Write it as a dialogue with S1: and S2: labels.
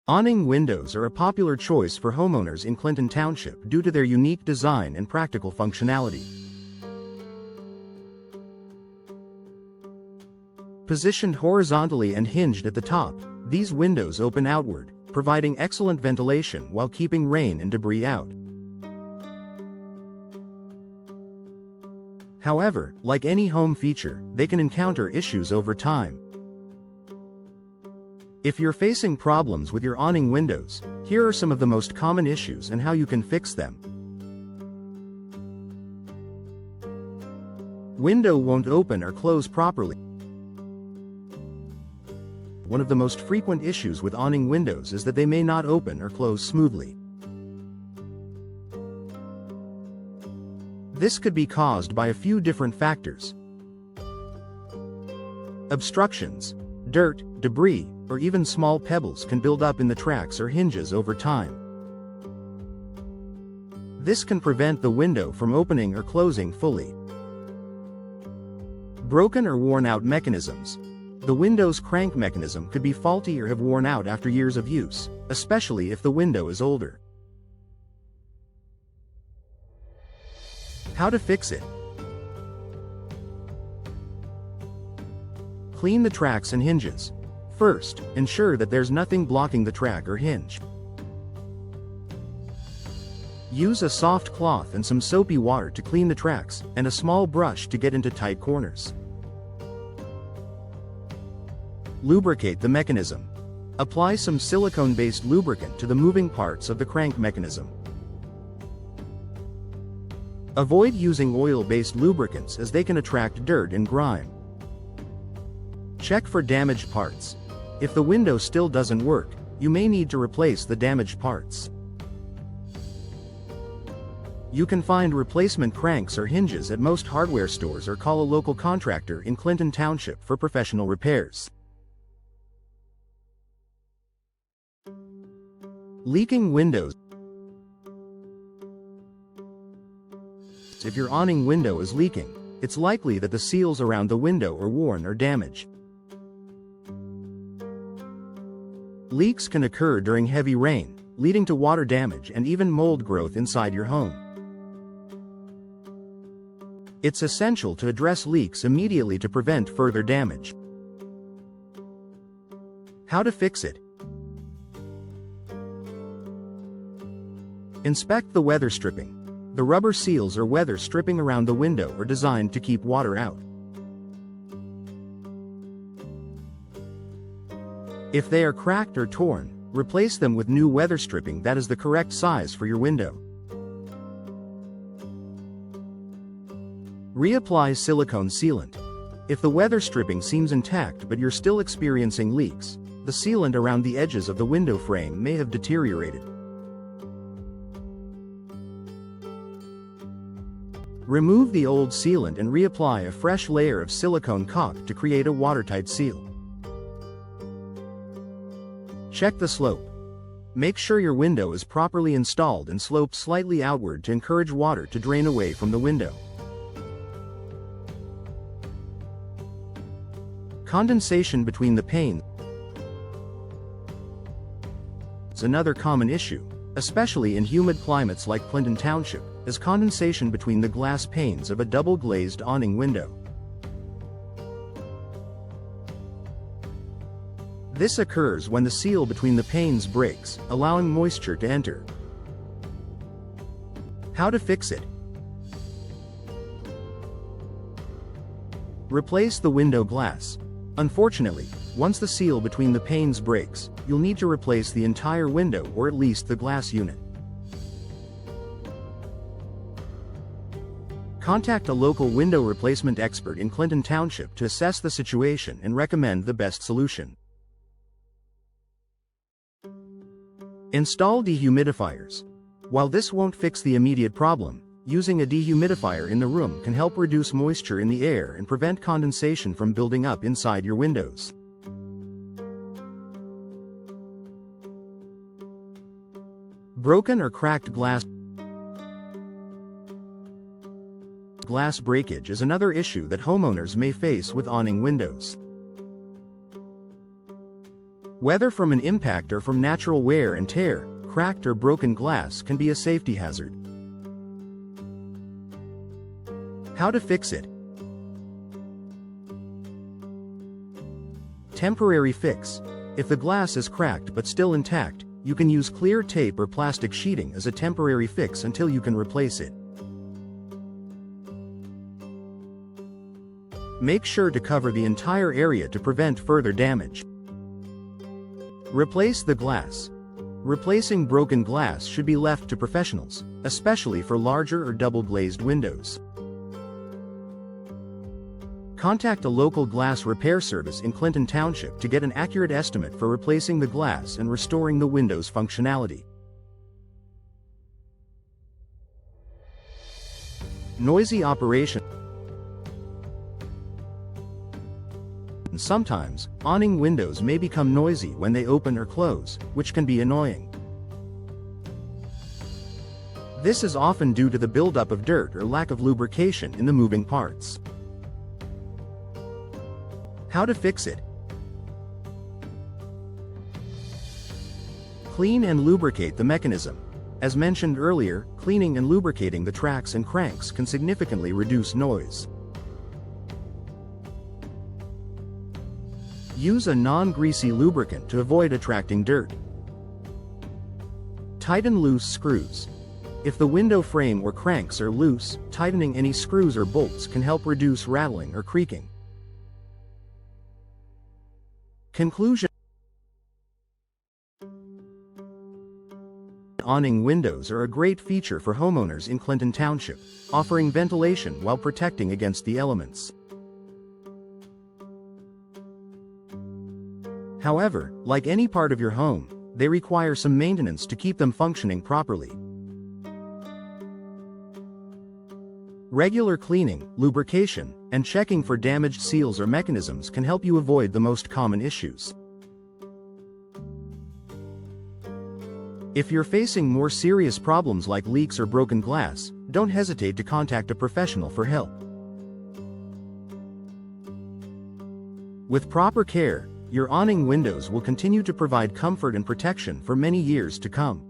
S1: Awning windows are a popular choice for homeowners in Clinton Township due to their unique design and practical functionality. Positioned horizontally and hinged at the top, these windows open outward, providing excellent ventilation while keeping rain and debris out. However, like any home feature, they can encounter issues over time. If you're facing problems with your awning windows, here are some of the most common issues and how you can fix them. Window won't open or close properly. One of the most frequent issues with awning windows is that they may not open or close smoothly. This could be caused by a few different factors. Obstructions, dirt, debris, or even small pebbles can build up in the tracks or hinges over time. This can prevent the window from opening or closing fully. Broken or worn out mechanisms. The window's crank mechanism could be faulty or have worn out after years of use, especially if the window is older. How to fix it? Clean the tracks and hinges. First, ensure that there's nothing blocking the track or hinge. Use a soft cloth and some soapy water to clean the tracks, and a small brush to get into tight corners. Lubricate the mechanism. Apply some silicone-based lubricant to the moving parts of the crank mechanism. Avoid using oil-based lubricants as they can attract dirt and grime. Check for damaged parts. If the window still doesn't work, you may need to replace the damaged parts. You can find replacement cranks or hinges at most hardware stores or call a local contractor in Clinton Township for professional repairs. Leaking windows. If your awning window is leaking, it's likely that the seals around the window are worn or damaged. Leaks can occur during heavy rain, leading to water damage and even mold growth inside your home. It's essential to address leaks immediately to prevent further damage. How to fix it? Inspect the weather stripping. The rubber seals or weather stripping around the window are designed to keep water out. If they are cracked or torn, replace them with new weather stripping that is the correct size for your window. Reapply silicone sealant. If the weather stripping seems intact but you're still experiencing leaks, the sealant around the edges of the window frame may have deteriorated. Remove the old sealant and reapply a fresh layer of silicone caulk to create a watertight seal. Check the slope. Make sure your window is properly installed and sloped slightly outward to encourage water to drain away from the window. Condensation between the panes is another common issue, especially in humid climates like Clinton Township, as condensation between the glass panes of a double-glazed awning window. This occurs when the seal between the panes breaks, allowing moisture to enter. How to fix it? Replace the window glass. Unfortunately, once the seal between the panes breaks, you'll need to replace the entire window or at least the glass unit. Contact a local window replacement expert in Clinton Township to assess the situation and recommend the best solution. Install dehumidifiers. While this won't fix the immediate problem, using a dehumidifier in the room can help reduce moisture in the air and prevent condensation from building up inside your windows. Broken or cracked glass. Glass breakage is another issue that homeowners may face with awning windows. Whether from an impact or from natural wear and tear, cracked or broken glass can be a safety hazard. How to fix it? Temporary fix. If the glass is cracked but still intact, you can use clear tape or plastic sheeting as a temporary fix until you can replace it. Make sure to cover the entire area to prevent further damage. Replace the glass. Replacing broken glass should be left to professionals, especially for larger or double-glazed windows. Contact a local glass repair service in Clinton Township to get an accurate estimate for replacing the glass and restoring the window's functionality. Noisy operation. Sometimes, awning windows may become noisy when they open or close, which can be annoying. This is often due to the buildup of dirt or lack of lubrication in the moving parts. How to fix it? Clean and lubricate the mechanism. As mentioned earlier, cleaning and lubricating the tracks and cranks can significantly reduce noise. Use a non-greasy lubricant to avoid attracting dirt. Tighten loose screws. If the window frame or cranks are loose, tightening any screws or bolts can help reduce rattling or creaking. Conclusion. Awning windows are a great feature for homeowners in Clinton Township, offering ventilation while protecting against the elements. However, like any part of your home, they require some maintenance to keep them functioning properly. Regular cleaning, lubrication, and checking for damaged seals or mechanisms can help you avoid the most common issues. If you're facing more serious problems like leaks or broken glass, don't hesitate to contact a professional for help. With proper care, your awning windows will continue to provide comfort and protection for many years to come.